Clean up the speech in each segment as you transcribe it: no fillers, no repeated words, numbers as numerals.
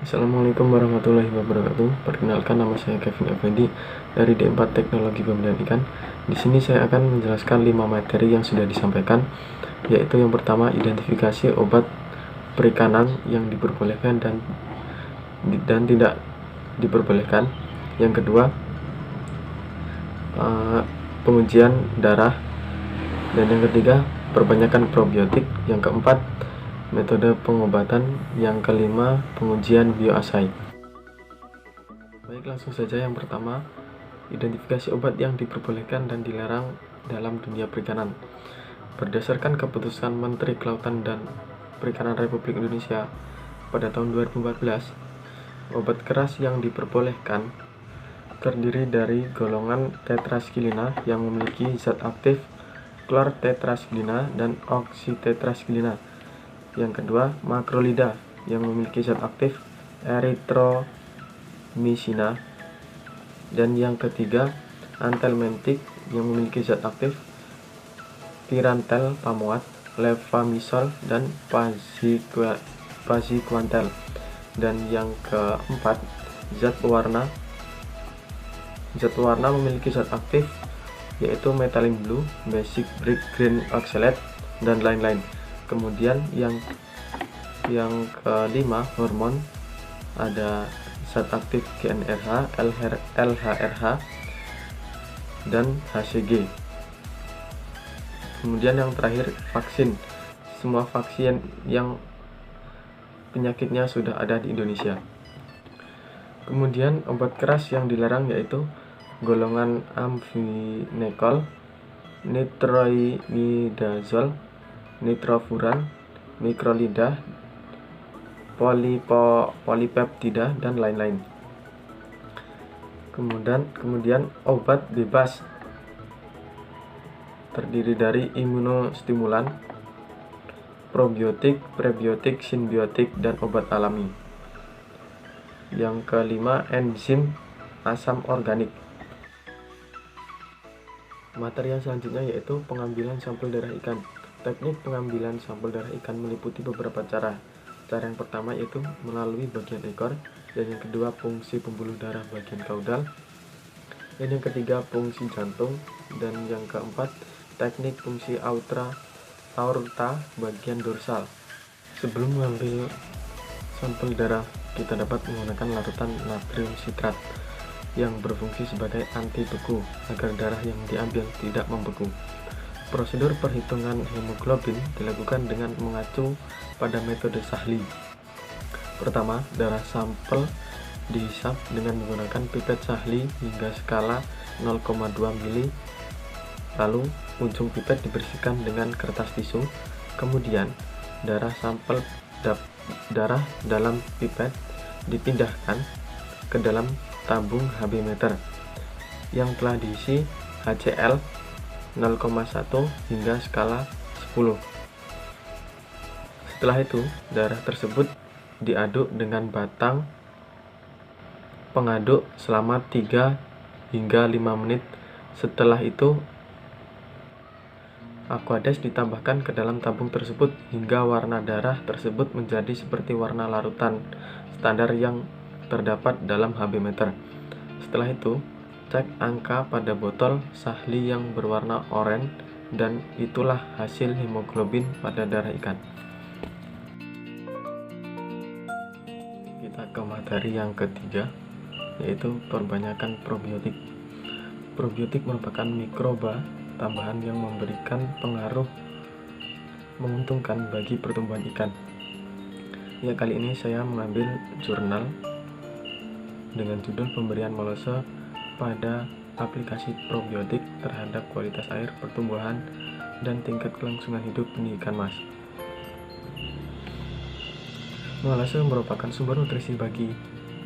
Assalamualaikum warahmatullahi wabarakatuh. Perkenalkan, nama saya Kevin Effendi dari D4 Teknologi Pembudidayaan Ikan. Di sini saya akan menjelaskan 5 materi yang sudah disampaikan, yaitu yang pertama, identifikasi obat perikanan yang diperbolehkan dan tidak diperbolehkan. Yang kedua, pengujian darah. Dan yang ketiga, perbanyakan probiotik. Yang keempat, metode pengobatan. Yang kelima, pengujian bioassay. Baik, langsung saja. Yang pertama, identifikasi obat yang diperbolehkan dan dilarang dalam dunia perikanan. Berdasarkan keputusan Menteri Kelautan dan Perikanan Republik Indonesia pada tahun 2014, obat keras yang diperbolehkan terdiri dari golongan tetraskilina yang memiliki zat aktif klortetraskilina dan oksitetraskilina. Yang kedua, makrolida yang memiliki zat aktif eritromycina. Dan yang ketiga, antelmentik yang memiliki zat aktif pirantel pamoat, levamisol, dan praziquantel. Dan yang keempat, zat warna memiliki zat aktif yaitu methylene blue, basic brick green oxalate, dan lain-lain. Kemudian yang kelima, hormon, ada zat aktif GnRH, LHRH, dan HCG. Kemudian yang terakhir, vaksin. Semua vaksin yang penyakitnya sudah ada di Indonesia. Kemudian obat keras yang dilarang yaitu golongan amfinekol, nitroimidazol, nitrofuran, mikrolida, polipeptida, dan lain-lain. Kemudian obat bebas terdiri dari imunostimulan, probiotik, prebiotik, simbiotik, dan obat alami. Yang kelima, enzim asam organik. Materi yang selanjutnya yaitu pengambilan sampel darah ikan. Teknik pengambilan sampel darah ikan meliputi beberapa cara. Cara yang pertama yaitu melalui bagian ekor, dan yang kedua fungsi pembuluh darah bagian kaudal, dan yang ketiga fungsi jantung, dan yang keempat teknik fungsi aorta bagian dorsal. Sebelum mengambil sampel darah, kita dapat menggunakan larutan natrium sitrat yang berfungsi sebagai anti beku agar darah yang diambil tidak membeku. Prosedur perhitungan hemoglobin dilakukan dengan mengacu pada metode Sahli. Pertama, darah sampel dihisap dengan menggunakan pipet Sahli hingga skala 0,2 mili. Lalu, ujung pipet dibersihkan dengan kertas tisu. Kemudian, darah dalam pipet dipindahkan ke dalam tabung Hb meter yang telah diisi HCl 0,1 hingga skala 10. Setelah itu, darah tersebut diaduk dengan batang pengaduk selama 3 hingga 5 menit. Setelah itu, aqueous ditambahkan ke dalam tabung tersebut hingga warna darah tersebut menjadi seperti warna larutan standar yang terdapat dalam Hb meter. Setelah itu, cek angka pada botol Sahli yang berwarna oranye, dan itulah hasil hemoglobin pada darah ikan. Kita ke materi yang ketiga, yaitu perbanyakan probiotik. Probiotik merupakan mikroba tambahan yang memberikan pengaruh menguntungkan bagi pertumbuhan ikan. Ya, kali ini saya mengambil jurnal dengan judul pemberian molase pada aplikasi probiotik terhadap kualitas air, pertumbuhan, dan tingkat kelangsungan hidup benih ikan mas. Molase merupakan sumber nutrisi bagi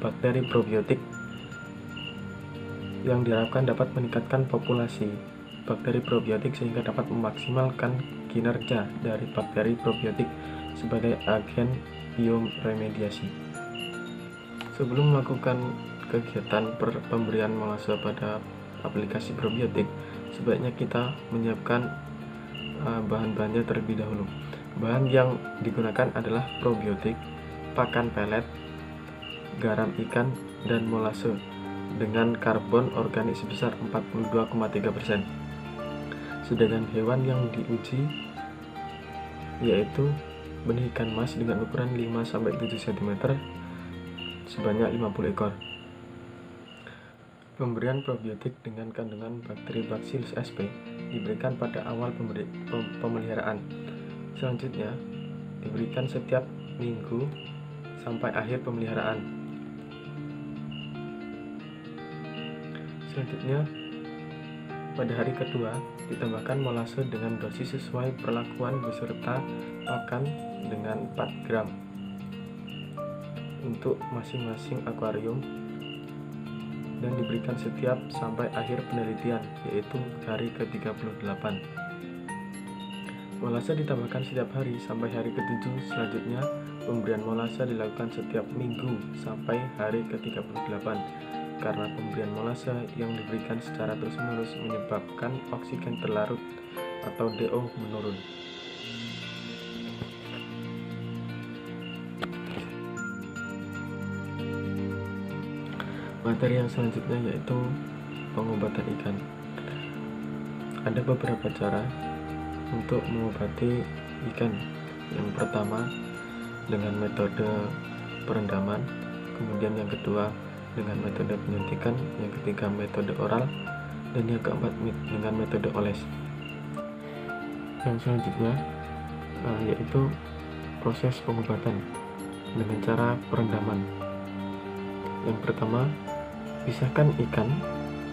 bakteri probiotik yang diharapkan dapat meningkatkan populasi bakteri probiotik sehingga dapat memaksimalkan kinerja dari bakteri probiotik sebagai agen bioremediasi. Sebelum melakukan kegiatan pemberian molase pada aplikasi probiotik, sebaiknya kita menyiapkan bahan-bahannya terlebih dahulu. Bahan yang digunakan adalah probiotik, pakan pelet, garam ikan, dan molase dengan karbon organik sebesar 42,3%. Sedangkan hewan yang diuji yaitu benih ikan mas dengan ukuran 5-7 cm sebanyak 50 ekor. Pemberian probiotik dengan kandungan bakteri Bacillus sp diberikan pada awal pemeliharaan. Selanjutnya, diberikan setiap minggu sampai akhir pemeliharaan. Selanjutnya, pada hari kedua, ditambahkan molase dengan dosis sesuai perlakuan beserta pakan dengan 4 gram untuk masing-masing akuarium dan diberikan setiap sampai akhir penelitian, yaitu hari ke-38. Molase ditambahkan setiap hari sampai hari ke-7. Selanjutnya, pemberian molase dilakukan setiap minggu sampai hari ke-38. Karena pemberian molase yang diberikan secara terus-menerus menyebabkan oksigen terlarut atau DO menurun. Materi yang selanjutnya yaitu pengobatan ikan. Ada beberapa cara untuk mengobati ikan. Yang pertama dengan metode perendaman, kemudian yang kedua dengan metode penyuntikan, yang ketiga metode oral, dan yang keempat dengan metode oles. Yang selanjutnya yaitu proses pengobatan dengan cara perendaman. Yang pertama, pisahkan ikan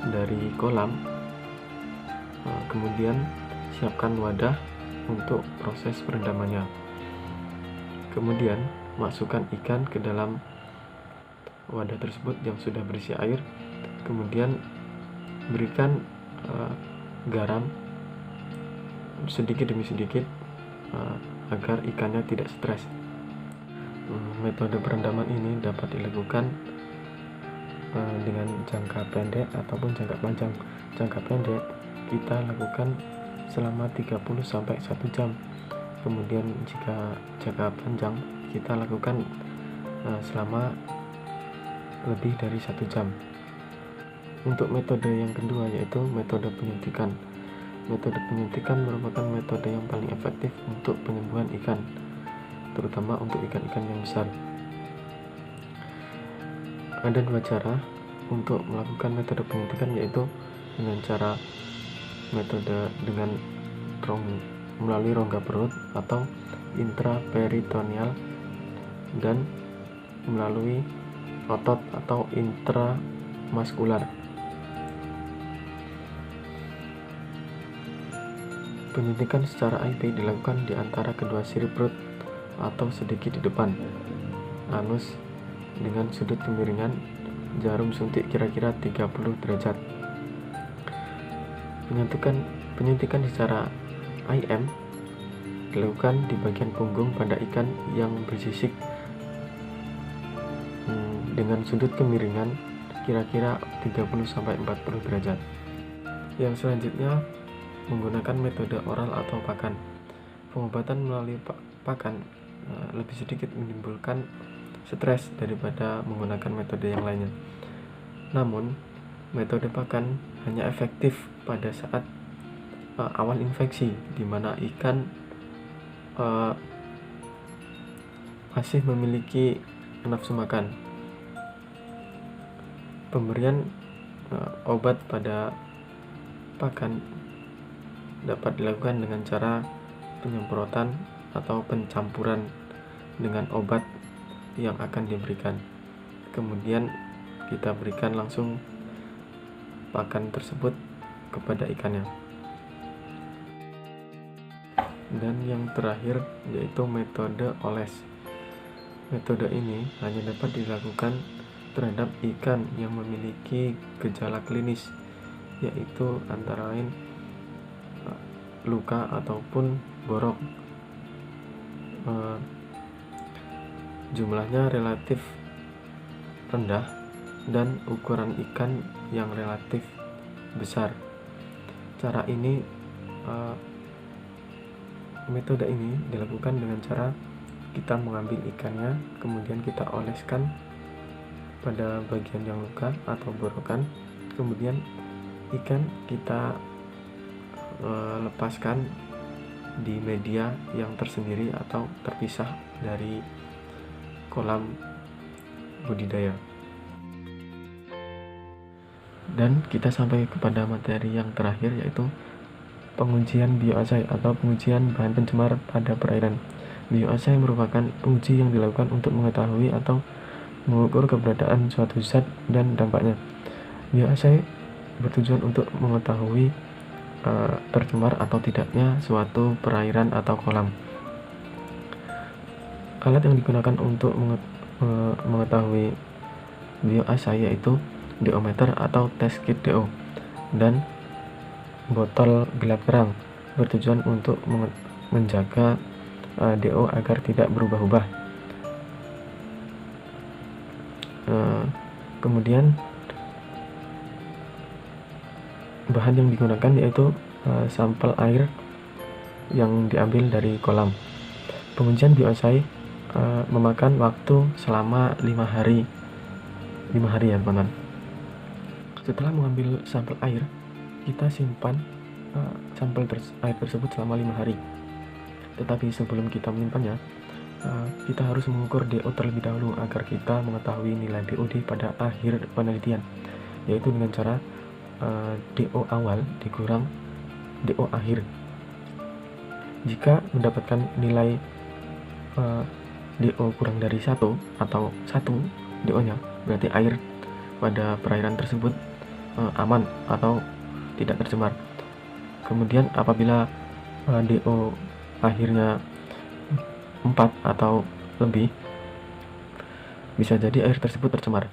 dari kolam, kemudian siapkan wadah untuk proses perendamannya. Kemudian masukkan ikan ke dalam wadah tersebut yang sudah berisi air. Kemudian berikan garam sedikit demi sedikit agar ikannya tidak stres. Metode perendaman ini dapat dilakukan dengan jangka pendek ataupun jangka panjang. Jangka pendek kita lakukan selama 30-1 jam. Kemudian jika jangka panjang kita lakukan selama lebih dari 1 jam. Untuk metode yang kedua yaitu metode penyuntikan. Metode penyuntikan merupakan metode yang paling efektif untuk penyembuhan ikan, terutama untuk ikan-ikan yang besar. Ada 2 cara untuk melakukan metode penyuntikan, yaitu dengan cara metode dengan melalui rongga perut atau intraperitoneal, dan melalui otot atau intramuskular. Penyuntikan secara IV dilakukan di antara kedua sirip perut atau sedikit di depan anus dengan sudut kemiringan jarum suntik kira-kira 30 derajat. Penyuntikan secara IM dilakukan di bagian punggung pada ikan yang bersisik dengan sudut kemiringan kira-kira 30-40 derajat. Yang selanjutnya menggunakan metode oral atau pakan. Pengobatan melalui pakan lebih sedikit menimbulkan stres daripada menggunakan metode yang lainnya. Namun, metode pakan hanya efektif pada saat awal infeksi, di mana ikan masih memiliki nafsu makan. Pemberian obat pada pakan dapat dilakukan dengan cara penyemprotan atau pencampuran dengan obat yang akan diberikan. Kemudian kita berikan langsung pakan tersebut kepada ikannya. Dan yang terakhir yaitu metode oles. Metode ini hanya dapat dilakukan terhadap ikan yang memiliki gejala klinis, yaitu antara lain luka ataupun borok. Jumlahnya relatif rendah dan ukuran ikan yang relatif besar. Metode ini dilakukan dengan cara kita mengambil ikannya, kemudian kita oleskan pada bagian yang luka atau borokan. Kemudian ikan kita lepaskan di media yang tersendiri atau terpisah dari kolam budidaya. Dan kita sampai kepada materi yang terakhir, yaitu pengujian bioassay atau pengujian bahan pencemar pada perairan. Bioassay merupakan uji yang dilakukan untuk mengetahui atau mengukur keberadaan suatu zat dan dampaknya. Bioassay bertujuan untuk mengetahui tercemar atau tidaknya suatu perairan atau kolam. Alat yang digunakan untuk mengetahui bioassay yaitu DO-meter atau test kit DO dan botol gelap terang, bertujuan untuk menjaga DO agar tidak berubah-ubah. Kemudian bahan yang digunakan yaitu sampel air yang diambil dari kolam. Pengujian bioassay memakan waktu selama 5 hari ya teman-teman. Setelah mengambil sampel air, kita simpan sampel air tersebut selama 5 hari. Tetapi sebelum kita menyimpannya, kita harus mengukur DO terlebih dahulu agar kita mengetahui nilai DOD pada akhir penelitian, yaitu dengan cara DO awal dikurang DO akhir. Jika mendapatkan nilai DO kurang dari 1 atau 1 DO-nya, berarti air pada perairan tersebut aman atau tidak tercemar. Kemudian apabila DO akhirnya 4 atau lebih, bisa jadi air tersebut tercemar.